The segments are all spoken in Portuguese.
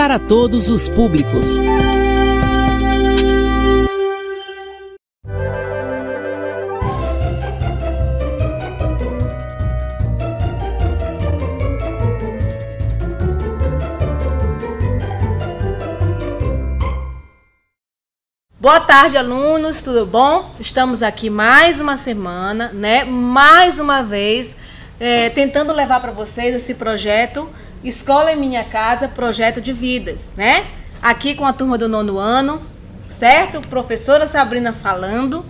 para todos os públicos. Boa tarde, alunos, tudo bom? Estamos aqui mais uma semana, né? Mais uma vez, tentando levar para vocês esse projeto Escola em Minha Casa, projeto de vidas, né? Aqui com a turma do 9º ano, certo? Professora Sabrina falando,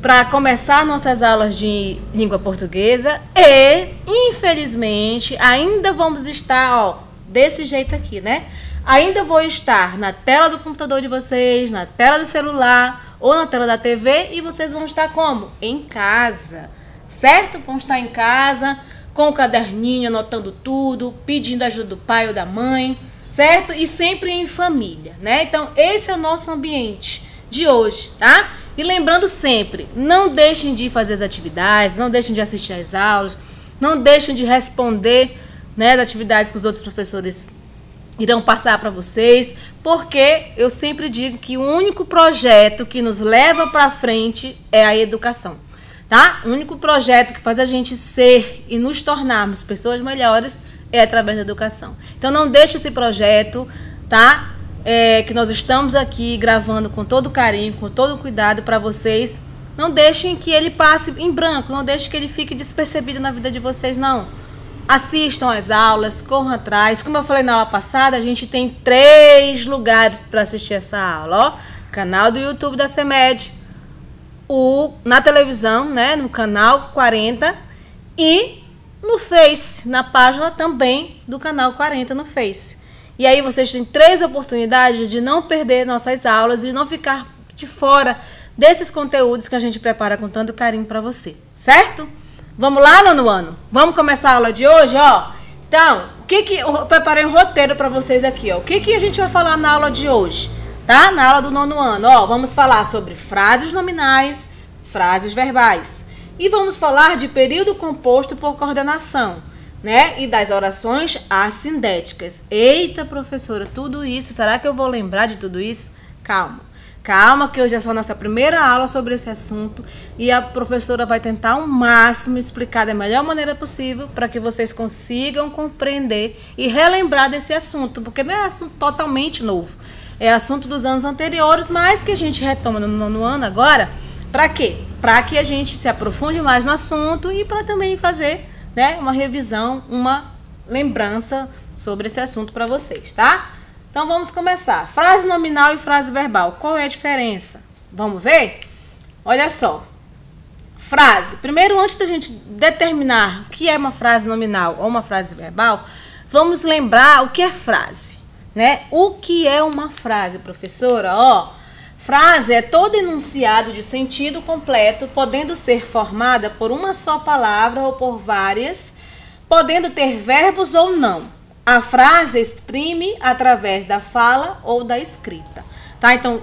para começar nossas aulas de língua portuguesa e, infelizmente, ainda vamos estar, desse jeito aqui, né? Ainda vou estar na tela do computador de vocês, na tela do celular ou na tela da TV e vocês vão estar como? Em casa, certo? Vão estar em casa com o caderninho, anotando tudo, pedindo ajuda do pai ou da mãe, certo? E sempre em família, né? Então, esse é o nosso ambiente de hoje, tá? E lembrando sempre, não deixem de fazer as atividades, não deixem de assistir às aulas, não deixem de responder, né, as atividades que os outros professores irão passar para vocês, porque eu sempre digo que o único projeto que nos leva para frente é a educação, tá? O único projeto que faz a gente ser e nos tornarmos pessoas melhores é através da educação. Então não deixe esse projeto, tá? Que nós estamos aqui gravando com todo carinho, com todo cuidado para vocês. Não deixem que ele passe em branco, não deixem que ele fique despercebido na vida de vocês, não. Assistam às aulas, corram atrás. Como eu falei na aula passada, a gente tem 3 lugares para assistir essa aula, ó. Canal do YouTube da CEMED, na televisão, né, no canal 40 e no Face, na página também do canal 40 no Face. E aí vocês têm 3 oportunidades de não perder nossas aulas e não ficar de fora desses conteúdos que a gente prepara com tanto carinho para você, certo? Vamos lá, 9º ano? Vamos começar a aula de hoje, ó? Então, eu preparei um roteiro para vocês aqui, ó. O que a gente vai falar na aula de hoje, tá? Na aula do 9º ano, ó, vamos falar sobre frases nominais, frases verbais. E vamos falar de período composto por coordenação, né? E das orações assindéticas. Eita, professora, tudo isso, será que eu vou lembrar de tudo isso? Calma. Calma, que hoje é só a nossa primeira aula sobre esse assunto e a professora vai tentar ao máximo explicar da melhor maneira possível para que vocês consigam compreender e relembrar desse assunto, porque não é assunto totalmente novo, é assunto dos anos anteriores, mas que a gente retoma no 9º ano agora. Para quê? Para que a gente se aprofunde mais no assunto e para também fazer, né, uma revisão, uma lembrança sobre esse assunto para vocês, tá? Então vamos começar. Frase nominal e frase verbal. Qual é a diferença? Vamos ver? Olha só. Frase. Primeiro, antes da gente determinar o que é uma frase nominal ou uma frase verbal, vamos lembrar o que é frase, né? O que é uma frase, professora? Ó, frase é todo enunciado de sentido completo, podendo ser formada por uma só palavra ou por várias, podendo ter verbos ou não. A frase exprime através da fala ou da escrita, tá? Então,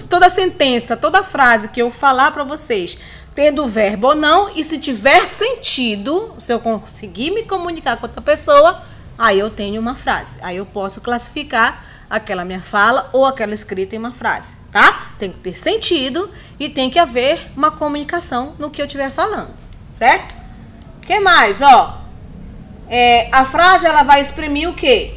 toda sentença, toda frase que eu falar para vocês, tendo verbo ou não, e se tiver sentido, se eu conseguir me comunicar com outra pessoa, aí eu tenho uma frase. Aí eu posso classificar aquela minha fala ou aquela escrita em uma frase, tá? Tem que ter sentido e tem que haver uma comunicação no que eu estiver falando, certo? O que mais, ó? A frase, ela vai exprimir o quê?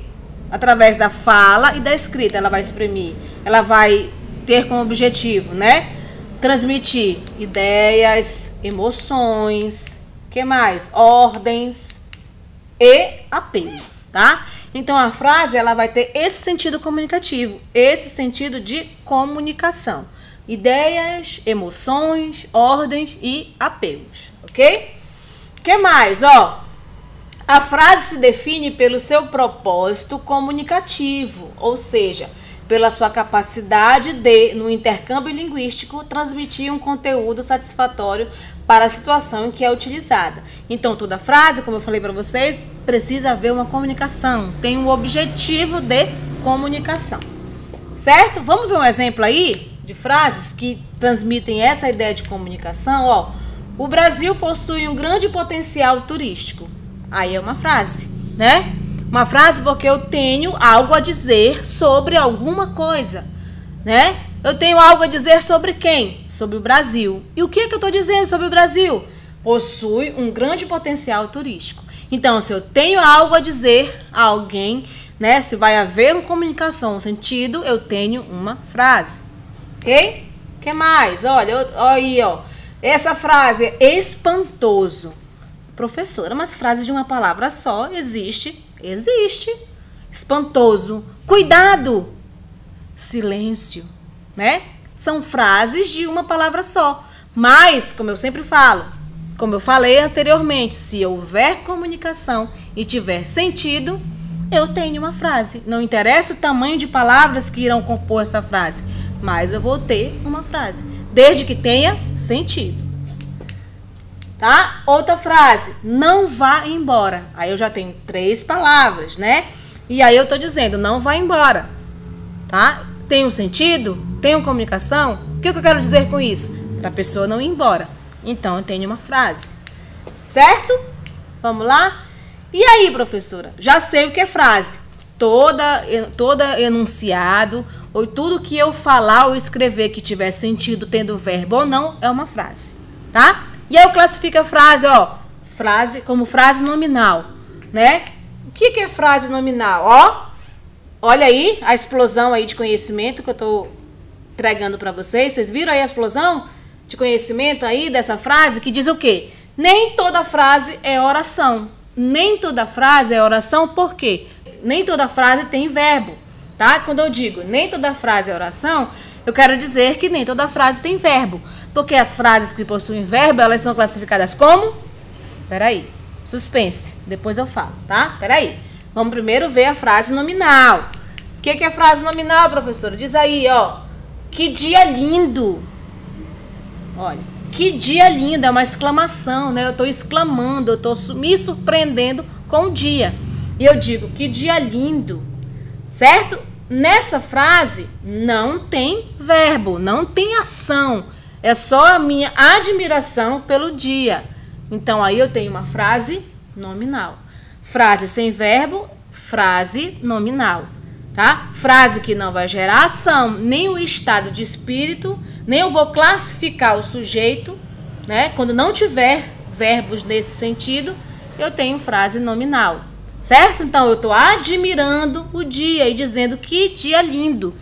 Através da fala e da escrita, ela vai exprimir. Ela vai ter como objetivo, né? Transmitir ideias, emoções, o que mais? Ordens e apelos, tá? Então, a frase, ela vai ter esse sentido comunicativo, esse sentido de comunicação. Ideias, emoções, ordens e apelos, ok? O que mais, ó? A frase se define pelo seu propósito comunicativo, ou seja, pela sua capacidade de, no intercâmbio linguístico, transmitir um conteúdo satisfatório para a situação em que é utilizada. Então, toda frase, como eu falei para vocês, precisa haver uma comunicação, tem um objetivo de comunicação, certo? Vamos ver um exemplo aí de frases que transmitem essa ideia de comunicação, ó. O Brasil possui um grande potencial turístico. Aí é uma frase, né? Uma frase porque eu tenho algo a dizer sobre alguma coisa, né? Eu tenho algo a dizer sobre quem? Sobre o Brasil. E o que eu estou dizendo sobre o Brasil? Possui um grande potencial turístico. Então, se eu tenho algo a dizer a alguém, né? Se vai haver uma comunicação, um sentido, eu tenho uma frase. Ok? O que mais? Olha aí, ó. Essa frase é espantoso. Professora, mas frase de uma palavra só existe? Existe. Espantoso. Cuidado. Silêncio. Né? São frases de uma palavra só. Mas, como eu sempre falo, como eu falei anteriormente, se houver comunicação e tiver sentido, eu tenho uma frase. Não interessa o tamanho de palavras que irão compor essa frase, mas eu vou ter uma frase, desde que tenha sentido. Tá? Outra frase, não vá embora. Aí eu já tenho 3 palavras, né? E aí eu tô dizendo, não vá embora. Tá? Tem um sentido? Tem uma comunicação? O que eu quero dizer com isso? Para a pessoa não ir embora. Então, eu tenho uma frase. Certo? Vamos lá? E aí, professora? Já sei o que é frase. Toda enunciado, ou tudo que eu falar ou escrever que tiver sentido, tendo verbo ou não, é uma frase. Tá? E aí eu classifico a frase, ó. Frase como frase nominal, né? O que é frase nominal? Ó. Olha aí a explosão aí de conhecimento que eu estou entregando para vocês. Vocês viram aí a explosão de conhecimento aí dessa frase que diz o quê? Nem toda frase é oração. Nem toda frase é oração, por quê? Nem toda frase tem verbo, tá? Quando eu digo nem toda frase é oração, eu quero dizer que nem toda frase tem verbo. Porque as frases que possuem verbo, elas são classificadas como? Peraí, suspense, depois eu falo, tá? Peraí. Vamos primeiro ver a frase nominal. O que é frase nominal, professora? Diz aí, ó. Que dia lindo. Olha, que dia lindo, é uma exclamação, né? Eu estou exclamando, eu estou me surpreendendo com o dia. E eu digo, que dia lindo. Certo? Nessa frase não tem verbo, não tem ação. É só a minha admiração pelo dia. Então, aí eu tenho uma frase nominal. Frase sem verbo, frase nominal, tá? Frase que não vai gerar ação, nem o estado de espírito, nem eu vou classificar o sujeito, né? Quando não tiver verbos nesse sentido, eu tenho frase nominal, certo? Então, eu estou admirando o dia e dizendo que dia lindo.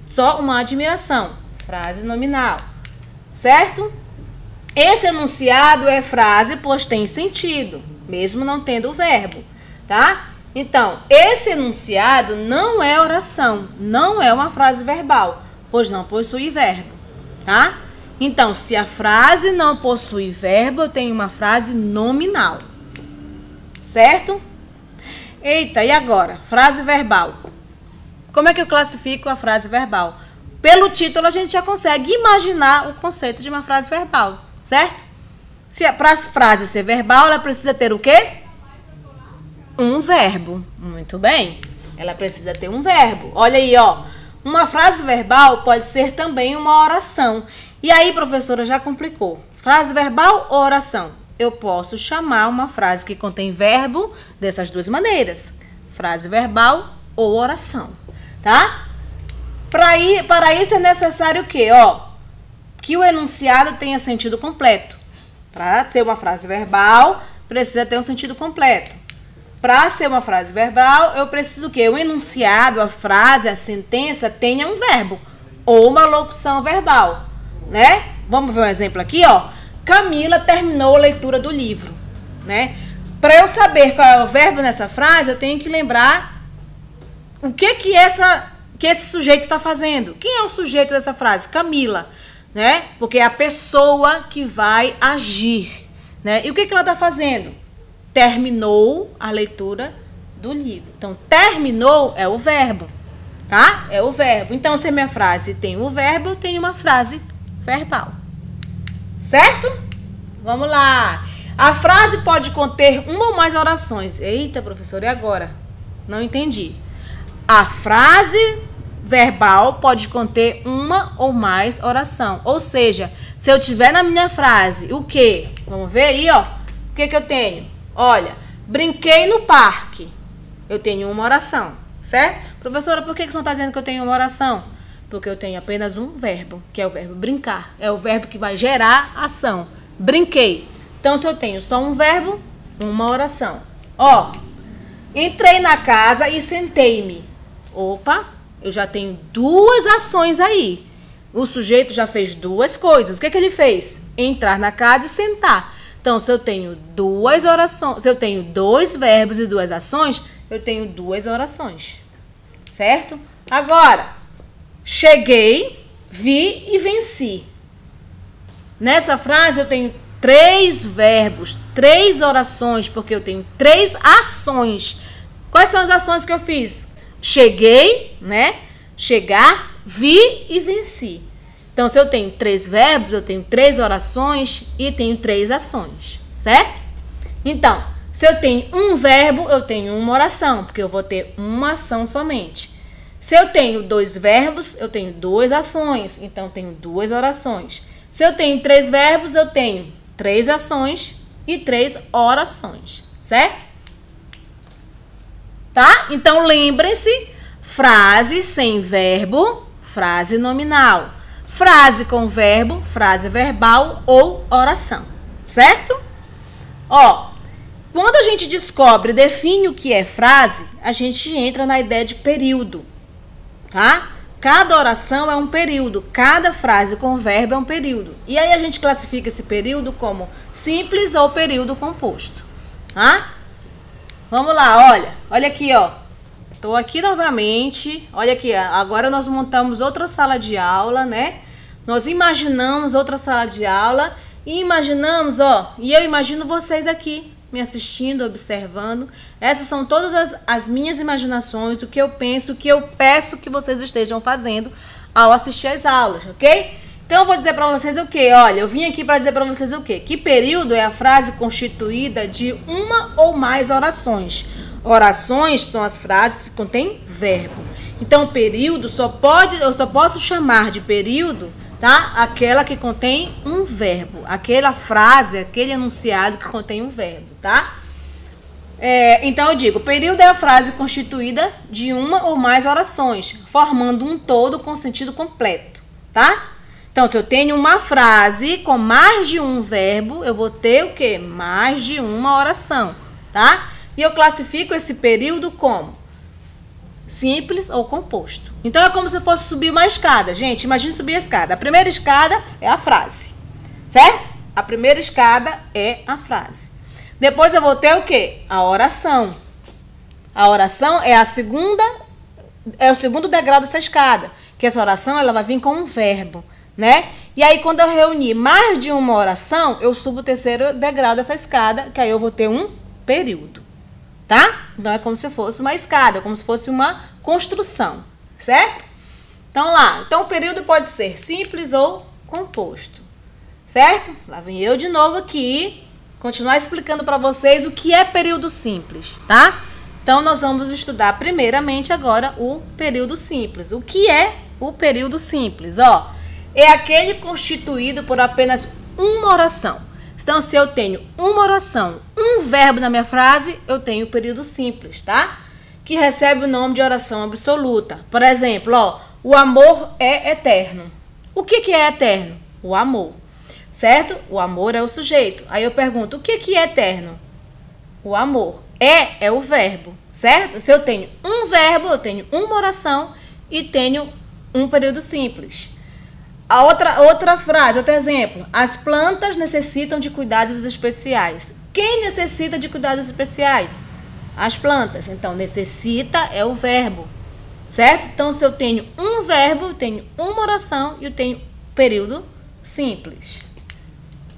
Só uma admiração, frase nominal, certo? Esse enunciado é frase, pois tem sentido, mesmo não tendo o verbo. Tá? Então, esse enunciado não é oração, não é uma frase verbal, pois não possui verbo, tá? Então, se a frase não possui verbo, eu tenho uma frase nominal, certo? Eita, e agora? Frase verbal. Como é que eu classifico a frase verbal? Pelo título, a gente já consegue imaginar o conceito de uma frase verbal, certo? Se para a frase ser verbal, ela precisa ter o quê? Um verbo. Muito bem. Ela precisa ter um verbo. Olha aí, ó. Uma frase verbal pode ser também uma oração. E aí, professora, já complicou. Frase verbal ou oração? Eu posso chamar uma frase que contém verbo dessas duas maneiras. Frase verbal ou oração. Tá? Para isso é necessário o quê? Ó, que o enunciado tenha sentido completo. Para ser uma frase verbal, precisa ter um sentido completo. Para ser uma frase verbal, eu preciso que o enunciado, a frase, a sentença tenha um verbo ou uma locução verbal, né? Vamos ver um exemplo aqui, ó. Camila terminou a leitura do livro, né? Para eu saber qual é o verbo nessa frase, eu tenho que lembrar o que esse sujeito está fazendo. Quem é o sujeito dessa frase? Camila, né? Porque é a pessoa que vai agir, né? E o que ela está fazendo? Terminou a leitura do livro. Então, terminou é o verbo, tá? É o verbo. Então, se a minha frase tem o verbo, eu tenho uma frase verbal. Certo? Vamos lá. A frase pode conter uma ou mais orações. Eita, professora, e agora? Não entendi. A frase verbal pode conter uma ou mais oração. Ou seja, se eu tiver na minha frase o quê? Vamos ver aí, ó. O que eu tenho? Olha, brinquei no parque. eu tenho uma oração, certo? Professora, por que você não está dizendo que eu tenho uma oração? Porque eu tenho apenas um verbo, que é o verbo brincar. É o verbo que vai gerar ação. Brinquei. Então, se eu tenho só um verbo, uma oração. Ó, entrei na casa e sentei-me. Opa, eu já tenho duas ações aí. O sujeito já fez duas coisas. O que ele fez? Entrar na casa e sentar. Então, se eu tenho duas orações, se eu tenho dois verbos e duas ações, eu tenho duas orações. Certo? Agora, cheguei, vi e venci. Nessa frase eu tenho três verbos, três orações, porque eu tenho três ações. Quais são as ações que eu fiz? Cheguei, né? Chegar, vi e venci. Então, se eu tenho três verbos, eu tenho três orações e tenho três ações, certo? Então, se eu tenho um verbo, eu tenho uma oração, porque eu vou ter uma ação somente. Se eu tenho dois verbos, eu tenho duas ações, então eu tenho duas orações. Se eu tenho três verbos, eu tenho três ações e três orações, certo? Tá? Então, lembrem-se, frase sem verbo, frase nominal. Frase com verbo, frase verbal ou oração, certo? Ó, quando a gente descobre, define o que é frase, a gente entra na ideia de período, tá? Cada oração é um período, cada frase com verbo é um período. E aí a gente classifica esse período como simples ou período composto, tá? Vamos lá, olha aqui, ó. Estou aqui novamente, olha aqui, agora nós montamos outra sala de aula, né? Nós imaginamos outra sala de aula e imaginamos, ó, e eu imagino vocês aqui, me assistindo, observando. Essas são todas as minhas imaginações, o que eu penso, o que eu peço que vocês estejam fazendo ao assistir às aulas, ok? Então eu vou dizer para vocês o quê? Olha, eu vim aqui para dizer para vocês o quê? Que período é a frase constituída de uma ou mais orações. Orações são as frases que contêm verbo. Então, período eu só posso chamar de período, tá? Aquela que contém um verbo, aquela frase, aquele enunciado que contém um verbo, tá? Então eu digo, período é a frase constituída de uma ou mais orações, formando um todo com sentido completo, tá? Então, se eu tenho uma frase com mais de um verbo, eu vou ter o quê? Mais de uma oração, tá? E eu classifico esse período como simples ou composto. Então, é como se eu fosse subir uma escada. Gente, imagine subir a escada. A primeira escada é a frase, certo? A primeira escada é a frase. Depois eu vou ter o quê? A oração. A oração é o segundo degrau dessa escada. Que essa oração, ela vai vir com um verbo, né? E aí, quando eu reunir mais de uma oração, eu subo o terceiro degrau dessa escada, que aí eu vou ter um período. Tá? Então, é como se fosse uma escada, como se fosse uma construção, certo? Então, o período pode ser simples ou composto, certo? Lá vem eu de novo aqui, continuar explicando para vocês o que é período simples, tá? Então, nós vamos estudar primeiramente agora o período simples. O que é o período simples? Ó, é aquele constituído por apenas uma oração. Então, se eu tenho uma oração, um verbo na minha frase, eu tenho o período simples, tá? Que recebe o nome de oração absoluta. Por exemplo, ó, o amor é eterno. O que é eterno? O amor, certo? O amor é o sujeito. Aí eu pergunto, o que é eterno? O amor. É o verbo, certo? Se eu tenho um verbo, eu tenho uma oração e tenho um período simples. A outra frase, outro exemplo. As plantas necessitam de cuidados especiais. Quem necessita de cuidados especiais? As plantas. Então, necessita é o verbo, certo? Então, se eu tenho um verbo, eu tenho uma oração e eu tenho período simples.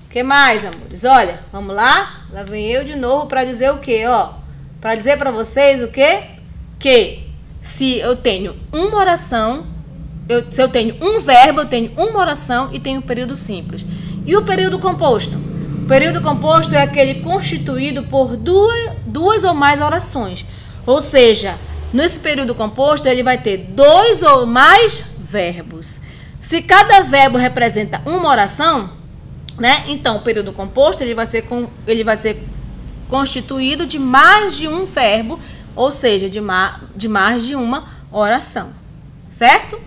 O que mais, amores? Olha, vamos lá? Lá vem eu de novo para dizer o quê? Ó, para dizer para vocês o quê? Que se eu tenho uma oração... se eu tenho um verbo, eu tenho uma oração e tenho um período simples. E o período composto? O período composto é aquele constituído por duas ou mais orações. Ou seja, nesse período composto, ele vai ter dois ou mais verbos. Se cada verbo representa uma oração, né? Então, o período composto ele vai ser constituído de mais de um verbo ou seja, de mais de uma oração, certo?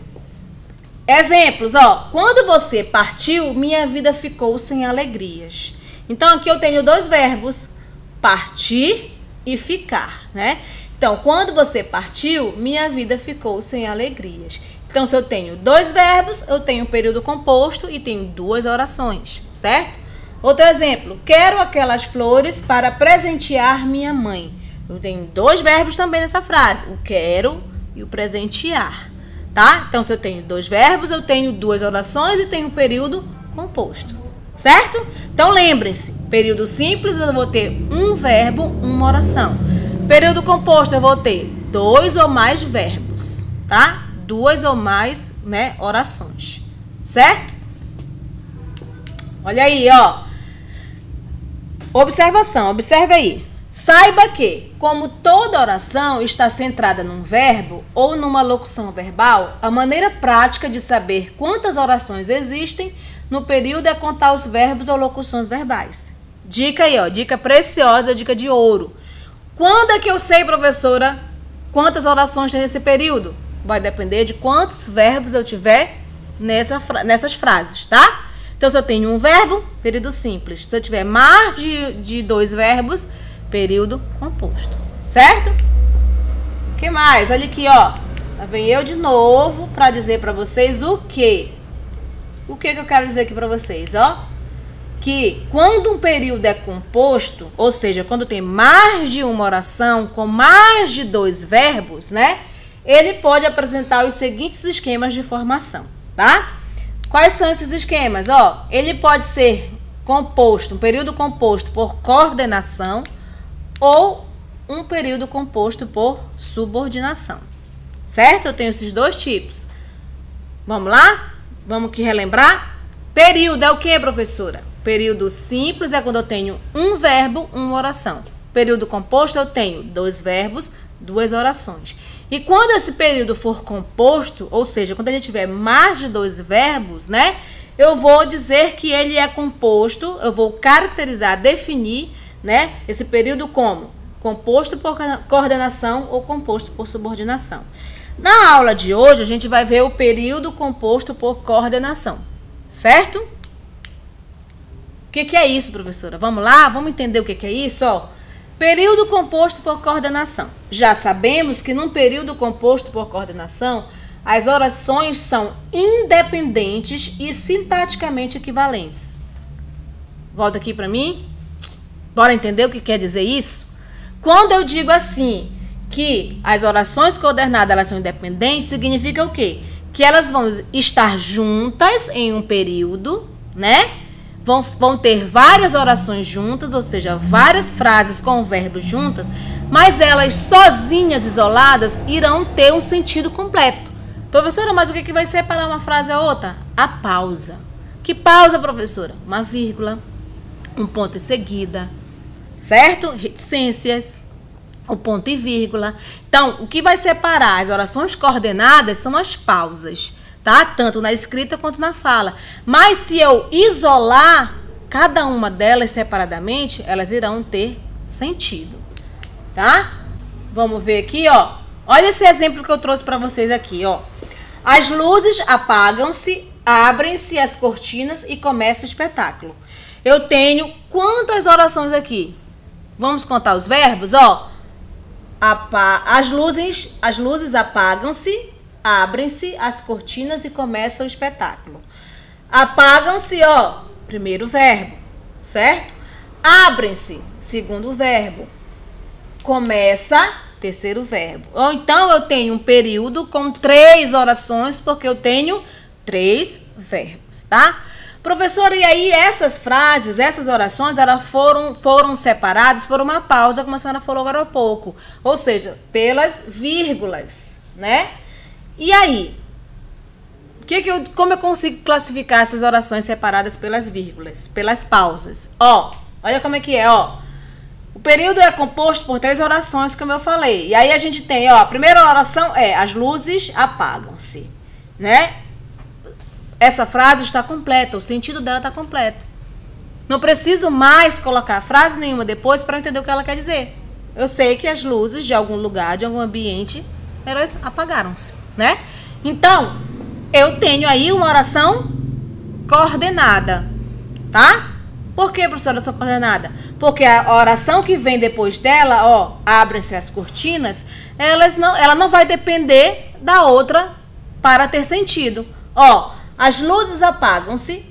Exemplos, ó. Quando você partiu, minha vida ficou sem alegrias. Então, aqui eu tenho dois verbos, partir e ficar, né? Então, quando você partiu, minha vida ficou sem alegrias. Então, se eu tenho dois verbos, eu tenho um período composto e tenho duas orações, certo? Outro exemplo, quero aquelas flores para presentear minha mãe. Eu tenho dois verbos também nessa frase, o quero e o presentear, tá? Então, se eu tenho dois verbos, eu tenho duas orações e tenho um período composto, certo? Então, lembrem-se, período simples eu vou ter um verbo, uma oração. Período composto eu vou ter dois ou mais verbos, tá? Duas ou mais, né, orações, certo? Olha aí, ó. Observação, observe aí. Saiba que, como toda oração está centrada num verbo ou numa locução verbal, a maneira prática de saber quantas orações existem no período é contar os verbos ou locuções verbais. Dica aí, ó, dica preciosa, dica de ouro. Quando é que eu sei, professora, quantas orações tem nesse período? Vai depender de quantos verbos eu tiver nessas frases, tá? Então, se eu tenho um verbo, período simples. Se eu tiver mais de dois verbos, período composto, certo? O que mais? Olha aqui, ó. Lá vem eu de novo para dizer para vocês o quê? O que eu quero dizer aqui para vocês, ó? Que quando um período é composto, ou seja, quando tem mais de uma oração com mais de dois verbos, né? Ele pode apresentar os seguintes esquemas de formação, tá? Quais são esses esquemas? Ó, ele pode ser composto, um período composto por coordenação ou um período composto por subordinação, certo? Eu tenho esses dois tipos. Vamos lá? Vamos aqui relembrar? Período é o que, professora? Período simples é quando eu tenho um verbo, uma oração. Período composto eu tenho dois verbos, duas orações. E quando esse período for composto, ou seja, quando a gente tiver mais de dois verbos, né? Eu vou dizer que ele é composto, eu vou caracterizar, definir, né? Esse período como composto por coordenação ou composto por subordinação. Na aula de hoje, a gente vai ver o período composto por coordenação, certo? O que é isso, professora? Vamos lá? Vamos entender o que é isso, ó. Período composto por coordenação. Já sabemos que num período composto por coordenação, as orações são independentes e sintaticamente equivalentes. Volta aqui para mim. Bora entender o que quer dizer isso? Quando eu digo assim, que as orações coordenadas elas são independentes, significa o quê? Que elas vão estar juntas em um período, né? Vão ter várias orações juntas, ou seja, várias frases com verbos juntas, mas elas sozinhas, isoladas, irão ter um sentido completo. Professora, mas o que vai separar uma frase a outra? A pausa. Que pausa, professora? Uma vírgula, um ponto em seguida, certo? Reticências, o ponto e vírgula. Então, o que vai separar as orações coordenadas são as pausas, tá? Tanto na escrita quanto na fala. Mas se eu isolar cada uma delas separadamente, elas irão ter sentido, tá? Vamos ver aqui, ó. Olha esse exemplo que eu trouxe para vocês aqui, ó. As luzes apagam-se, abrem-se as cortinas e começa o espetáculo. Eu tenho quantas orações aqui? Vamos contar os verbos, ó. As luzes apagam-se, abrem-se as cortinas e começa o espetáculo. Apagam-se, ó, primeiro verbo, certo? Abrem-se, segundo verbo. Começa, terceiro verbo. Ou então eu tenho um período com 3 orações, porque eu tenho 3 verbos, tá? Professora, e aí essas frases, essas orações, elas foram separadas por uma pausa, como a senhora falou agora há pouco. Ou seja, pelas vírgulas, né? E aí? Como eu consigo classificar essas orações separadas pelas vírgulas, pelas pausas? Ó, olha como é que é, ó. O período é composto por 3 orações, como eu falei. E aí a gente tem, ó, a primeira oração é as luzes apagam-se, né? Essa frase está completa, o sentido dela está completo. Não preciso mais colocar frase nenhuma depois para entender o que ela quer dizer, eu sei que as luzes de algum lugar, de algum ambiente, elas apagaram-se, né? Então, eu tenho aí uma oração coordenada, tá? Por que, professora, oração coordenada? Porque a oração que vem depois dela, ó, abrem-se as cortinas, ela não vai depender da outra para ter sentido. Ó, as luzes apagam-se,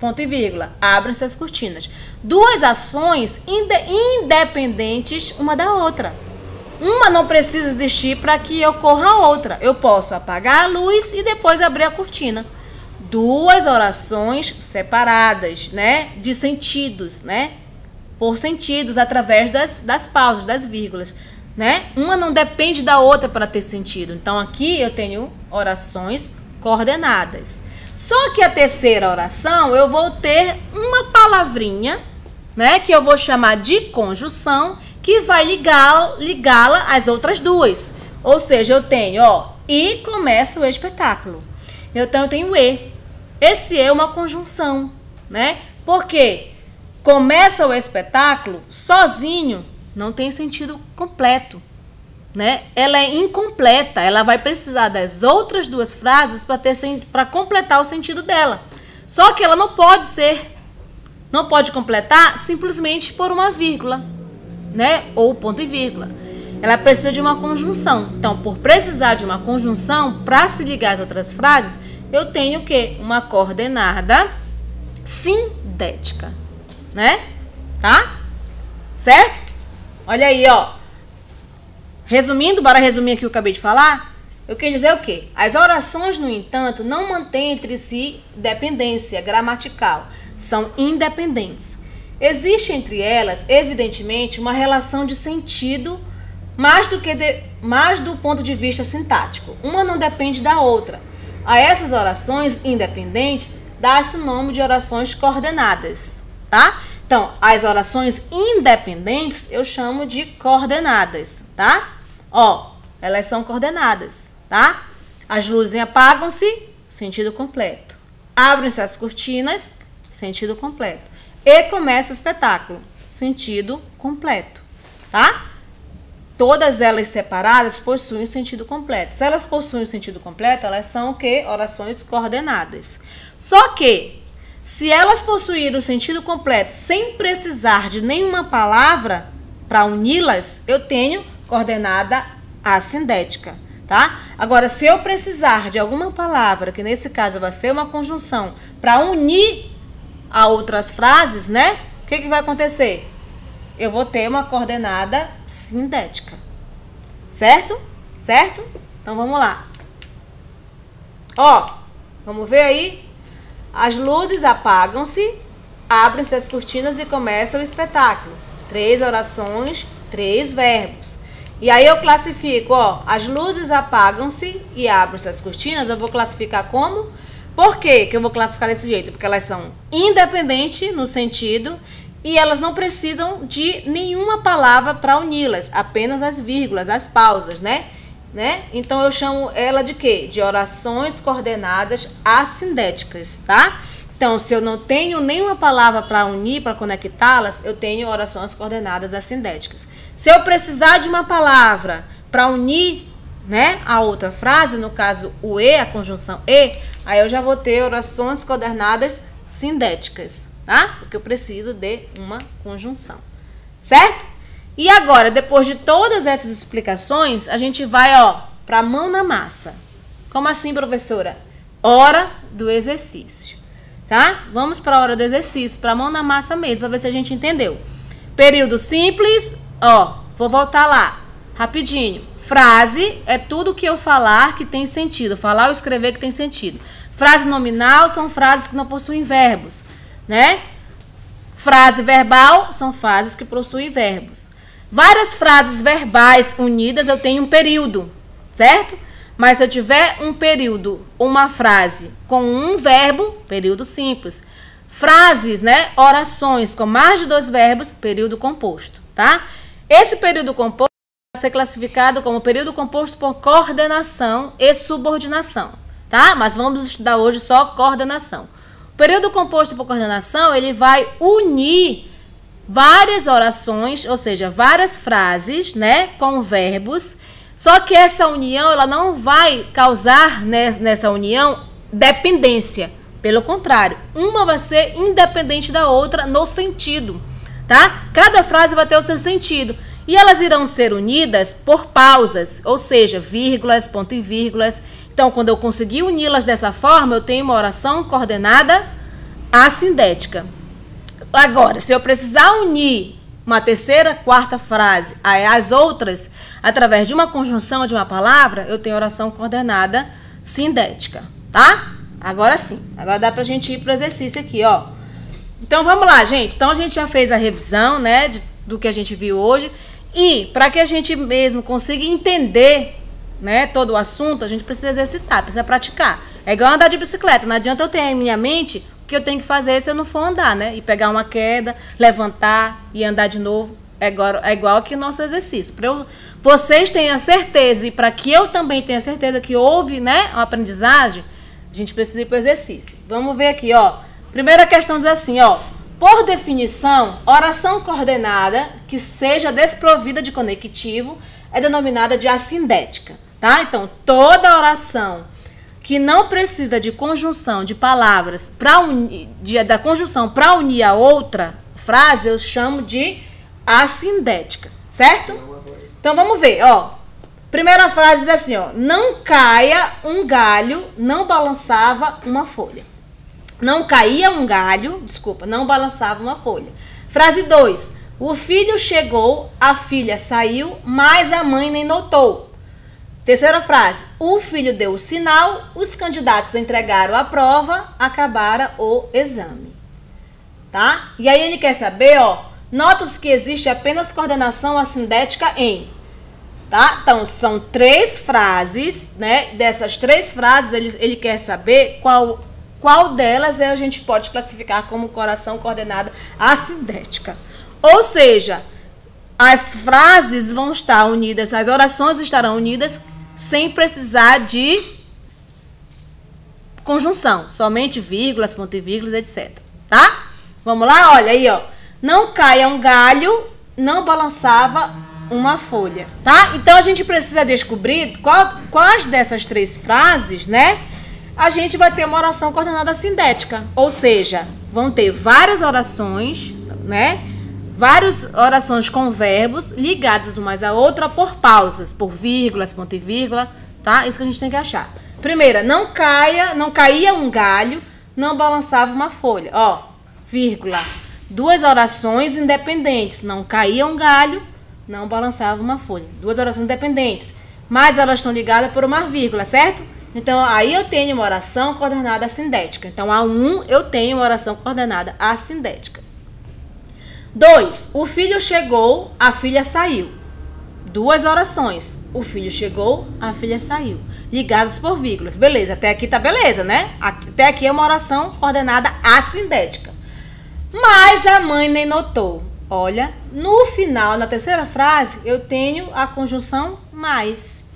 ponto e vírgula, abrem-se as cortinas. Duas ações independentes uma da outra. Uma não precisa existir para que ocorra a outra. Eu posso apagar a luz e depois abrir a cortina. Duas orações separadas, né? De sentidos, né? Por sentidos, através das pausas, das vírgulas, né? Uma não depende da outra para ter sentido. Então, aqui eu tenho orações coordenadas. Só que a terceira oração, eu vou ter uma palavrinha, né? Que eu vou chamar de conjunção, que vai ligá-la às outras duas. Ou seja, eu tenho, ó, e começa o espetáculo. Então, eu tenho e. Esse é uma conjunção, né? Porque começa o espetáculo sozinho, não tem sentido completo, né? Ela é incompleta, ela vai precisar das outras duas frases para completar o sentido dela. Só que ela não pode completar simplesmente por uma vírgula, né? Ou ponto e vírgula. Ela precisa de uma conjunção. Então, por precisar de uma conjunção, para se ligar às outras frases, eu tenho o quê? Uma coordenada sindética, né? Tá? Certo? Olha aí, ó. Resumindo, bora resumir aqui o que eu acabei de falar. Eu quero dizer o quê? As orações, no entanto, não mantêm entre si dependência gramatical. São independentes. Existe entre elas, evidentemente, uma relação de sentido mais do ponto de vista sintático. Uma não depende da outra. A essas orações independentes, dá-se o nome de orações coordenadas, tá? Então, as orações independentes eu chamo de coordenadas, tá? Ó, elas são coordenadas, tá? As luzes apagam-se, sentido completo. Abrem-se as cortinas, sentido completo. E começa o espetáculo, sentido completo, tá? Todas elas separadas possuem sentido completo. Se elas possuem sentido completo, elas são o quê? Orações coordenadas. Só que, se elas possuírem o sentido completo sem precisar de nenhuma palavra para uni-las, eu tenho coordenada assindética, tá? Agora, se eu precisar de alguma palavra, que nesse caso vai ser uma conjunção, para unir a outras frases, né? O que vai acontecer? Eu vou ter uma coordenada sindética. Certo? Certo? Então, vamos lá. Ó, vamos ver aí. As luzes apagam-se, abrem-se as cortinas e começa o espetáculo. 3 orações, 3 verbos. E aí eu classifico, ó, as luzes apagam-se e abrem-se as cortinas, eu vou classificar como? Por que eu vou classificar desse jeito? Porque elas são independentes no sentido e elas não precisam de nenhuma palavra para uni-las, apenas as vírgulas, as pausas, né? Então eu chamo ela de quê? De orações coordenadas assindéticas, tá? Então, se eu não tenho nenhuma palavra para unir, para conectá-las, eu tenho orações coordenadas assindéticas. Se eu precisar de uma palavra para unir, né, a outra frase, no caso o e, a conjunção e, aí eu já vou ter orações coordenadas sindéticas, tá? Porque eu preciso de uma conjunção, certo? E agora, depois de todas essas explicações, a gente vai, ó, para a mão na massa. Como assim, professora? Hora do exercício, tá? Vamos para a hora do exercício, para a mão na massa mesmo, para ver se a gente entendeu. Período simples, ó, vou voltar lá, rapidinho. Frase é tudo que eu falar que tem sentido, falar ou escrever que tem sentido. Frase nominal são frases que não possuem verbos, né? Frase verbal são frases que possuem verbos. Várias frases verbais unidas eu tenho um período, certo? Mas se eu tiver um período, uma frase com um verbo, período simples. Frases, né? Orações com mais de 2 verbos, período composto, tá? Esse período composto vai ser classificado como período composto por coordenação e subordinação, tá? Mas vamos estudar hoje só coordenação. O período composto por coordenação, ele vai unir várias orações, ou seja, várias frases, né, com verbos. Só que essa união, ela não vai causar nessa união dependência. Pelo contrário, uma vai ser independente da outra no sentido, tá? Cada frase vai ter o seu sentido. E elas irão ser unidas por pausas, ou seja, vírgulas, ponto e vírgulas. Então, quando eu conseguir uni-las dessa forma, eu tenho uma oração coordenada assindética. Agora, se eu precisar unir uma terceira, quarta frase às outras, através de uma conjunção de uma palavra, eu tenho oração coordenada sindética, tá? Agora sim, agora dá pra gente ir pro exercício aqui, ó. Então, vamos lá, gente. Então, a gente já fez a revisão, né, do que a gente viu hoje. E, para que a gente mesmo consiga entender, né, todo o assunto, a gente precisa exercitar, precisa praticar. É igual andar de bicicleta. Não adianta eu ter em minha mente o que eu tenho que fazer se eu não for andar, né? E pegar uma queda, levantar e andar de novo. É igual que o nosso exercício. Para vocês tenham certeza e para que eu também tenha certeza que houve, né, uma aprendizagem, a gente precisa ir para o exercício. Vamos ver aqui, ó. Primeira questão diz assim, ó. Por definição, oração coordenada que seja desprovida de conectivo é denominada de assindética, tá? Então, toda oração que não precisa de conjunção de palavras da conjunção para unir a outra frase, eu chamo de assindética, certo? Então, vamos ver, ó. Primeira frase diz assim, ó. Não caia um galho, não balançava uma folha. Não caía um galho, desculpa, não balançava uma folha. Frase 2. O filho chegou, a filha saiu, mas a mãe nem notou. Terceira frase. O filho deu o sinal, os candidatos entregaram a prova, acabaram o exame. Tá? E aí ele quer saber, ó, nota-se que existe apenas coordenação assindética em... Tá? Então, são 3 frases, né? Dessas 3 frases, ele quer saber qual delas a gente pode classificar como oração coordenada assindética. Ou seja, as frases vão estar unidas, as orações estarão unidas sem precisar de conjunção, somente vírgulas, ponto e vírgulas, etc. Tá? Vamos lá? Olha aí, ó. Não caia um galho, não balançava uma folha, tá? Então, a gente precisa descobrir quais dessas 3 frases, né? A gente vai ter uma oração coordenada assindética. Ou seja, vão ter várias orações, né? Várias orações com verbos ligadas umas à outra por pausas, por vírgulas, ponto e vírgula, tá? Isso que a gente tem que achar. Primeira, não caía um galho, não balançava uma folha. Ó, vírgula. 2 orações independentes. Não caía um galho, não balançava uma folha. 2 orações independentes. Mas elas estão ligadas por uma vírgula, certo? Então, aí eu tenho uma oração coordenada assindética. Então, a 1 eu tenho uma oração coordenada assindética. 2. O filho chegou, a filha saiu. 2 orações. O filho chegou, a filha saiu. Ligados por vírgulas. Beleza, até aqui tá beleza, né? Até aqui é uma oração coordenada assindética. Mas a mãe nem notou. Olha, no final, na terceira frase, eu tenho a conjunção mais.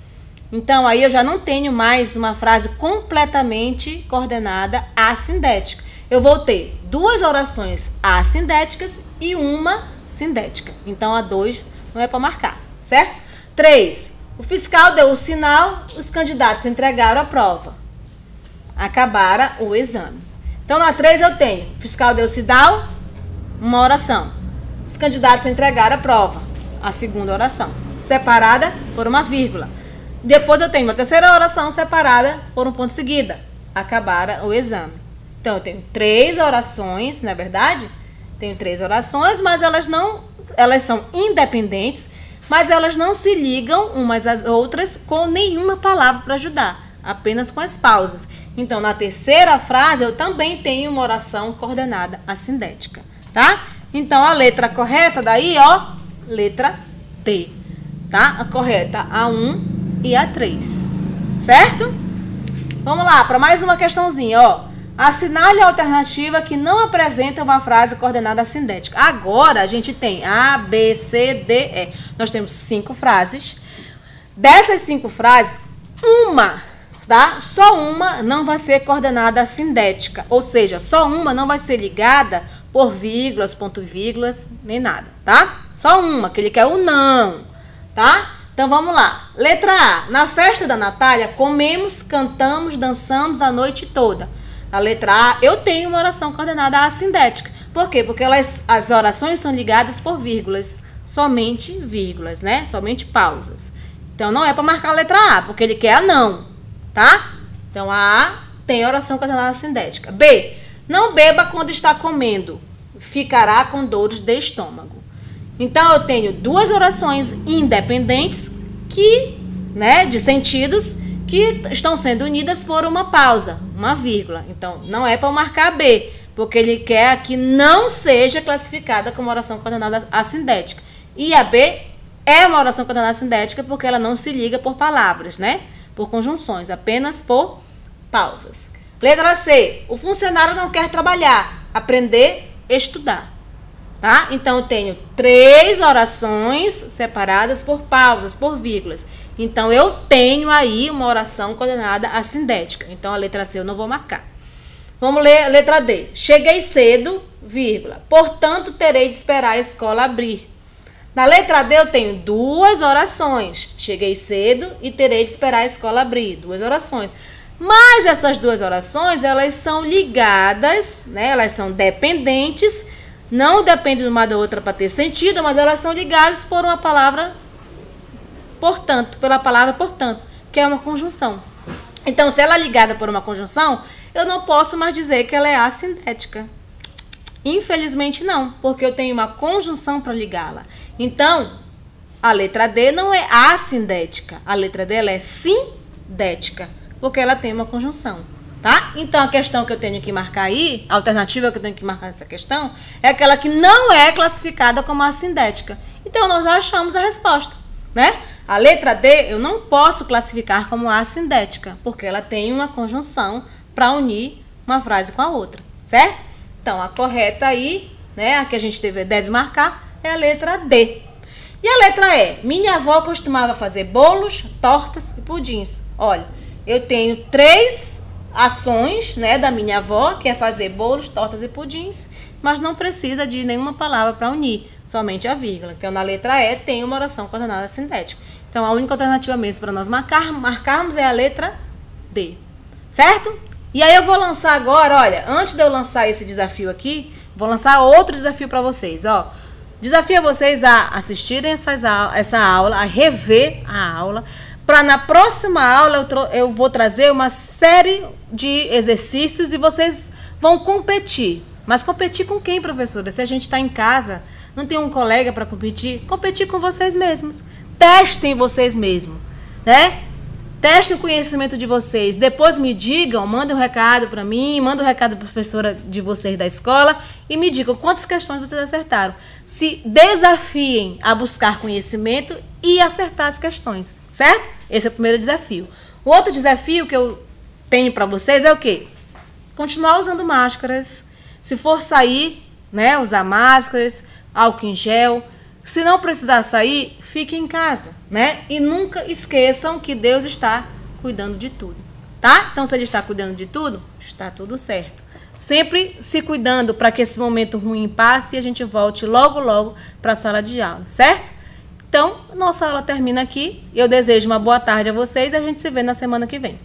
Então, aí eu já não tenho mais uma frase completamente coordenada assindética. Eu vou ter 2 orações assindéticas e uma sindética. Então, a 2 não é para marcar, certo? 3. O fiscal deu o sinal, os candidatos entregaram a prova. Acabaram o exame. Então, na 3 eu tenho o fiscal deu o sinal, uma oração. Os candidatos entregaram a prova, a segunda oração, separada por uma vírgula. Depois eu tenho uma terceira oração separada por um ponto seguida. Acabaram o exame. Então, eu tenho 3 orações, não é verdade? Tenho 3 orações, mas elas são independentes, mas elas não se ligam umas às outras com nenhuma palavra para ajudar, apenas com as pausas. Então, na terceira frase, eu também tenho uma oração coordenada assindética, tá? Então, a letra correta daí, ó, letra D, tá? A correta, a 1 e a 3, certo? Vamos lá, para mais uma questãozinha, ó. Assinale a alternativa que não apresenta uma frase coordenada assindética. Agora, a gente tem A, B, C, D, E. Nós temos 5 frases. Dessas 5 frases, uma, tá? Só uma não vai ser coordenada assindética. Ou seja, só uma não vai ser ligada por vírgulas, ponto vírgulas, nem nada, tá? Só uma, que ele quer o não, tá? Então vamos lá. Letra A. Na festa da Natália, comemos, cantamos, dançamos a noite toda. Na letra A, eu tenho uma oração coordenada assindética. Por quê? Porque as orações são ligadas por vírgulas. Somente vírgulas, né? Somente pausas. Então não é para marcar a letra A, porque ele quer a não, tá? Então a A tem oração coordenada assindética. B. Não beba quando está comendo. Ficará com dores de estômago. Então, eu tenho duas orações independentes que, né, de sentidos que estão sendo unidas por uma pausa, uma vírgula. Então, não é para marcar B, porque ele quer que não seja classificada como oração coordenada assindética. E a B é uma oração coordenada assindética porque ela não se liga por palavras, né? Por conjunções, apenas por pausas. Letra C. O funcionário não quer trabalhar, aprender, estudar. Tá? Então, eu tenho 3 orações separadas por pausas, por vírgulas. Então, eu tenho aí uma oração coordenada assindética. Então, a letra C eu não vou marcar. Vamos ler a letra D. Cheguei cedo, vírgula. Portanto, terei de esperar a escola abrir. Na letra D, eu tenho 2 orações. Cheguei cedo e terei de esperar a escola abrir. 2 orações. Mas essas 2 orações, elas são ligadas, né? Elas são dependentes. Não depende de uma da outra para ter sentido, mas elas são ligadas por uma palavra, portanto, pela palavra portanto, que é uma conjunção. Então, se ela é ligada por uma conjunção, eu não posso mais dizer que ela é assindética. Infelizmente não, porque eu tenho uma conjunção para ligá-la. Então, a letra D não é assindética, a letra D ela é sindética, porque ela tem uma conjunção. Tá? Então, a questão que eu tenho que marcar aí, a alternativa que eu tenho que marcar nessa questão, é aquela que não é classificada como assindética. Então, nós já achamos a resposta, né? A letra D eu não posso classificar como assindética, porque ela tem uma conjunção para unir uma frase com a outra, certo? Então, a correta aí, né, a que a gente deve marcar é a letra D. E a letra E? Minha avó costumava fazer bolos, tortas e pudins. Olha, eu tenho 3 ações, né, da minha avó, que é fazer bolos, tortas e pudins, mas não precisa de nenhuma palavra para unir, somente a vírgula. Então, na letra E tem uma oração coordenada sintética. Então, a única alternativa mesmo para nós marcarmos é a letra D, certo? E aí eu vou lançar agora, olha, antes de eu lançar esse desafio aqui, vou lançar outro desafio para vocês, ó. Desafio vocês a assistirem essa aula, a rever a aula, para na próxima aula eu vou trazer uma série de exercícios e vocês vão competir. Mas competir com quem, professora? Se a gente está em casa, não tem um colega para competir com vocês mesmos. Testem vocês mesmos, né? Testem o conhecimento de vocês. Depois me digam, mandem um recado para mim, mandem um recado para a professora de vocês da escola e me digam quantas questões vocês acertaram. Se desafiem a buscar conhecimento e acertar as questões, certo? Esse é o primeiro desafio. O outro desafio que eu tenho para vocês é o quê? Continuar usando máscaras. Se for sair, né, usar máscaras, álcool em gel. Se não precisar sair, fique em casa, né? E nunca esqueçam que Deus está cuidando de tudo, tá? Então, se Ele está cuidando de tudo, está tudo certo. Sempre se cuidando para que esse momento ruim passe e a gente volte logo, logo para a sala de aula, certo? Então, nossa aula termina aqui. Eu desejo uma boa tarde a vocês e a gente se vê na semana que vem.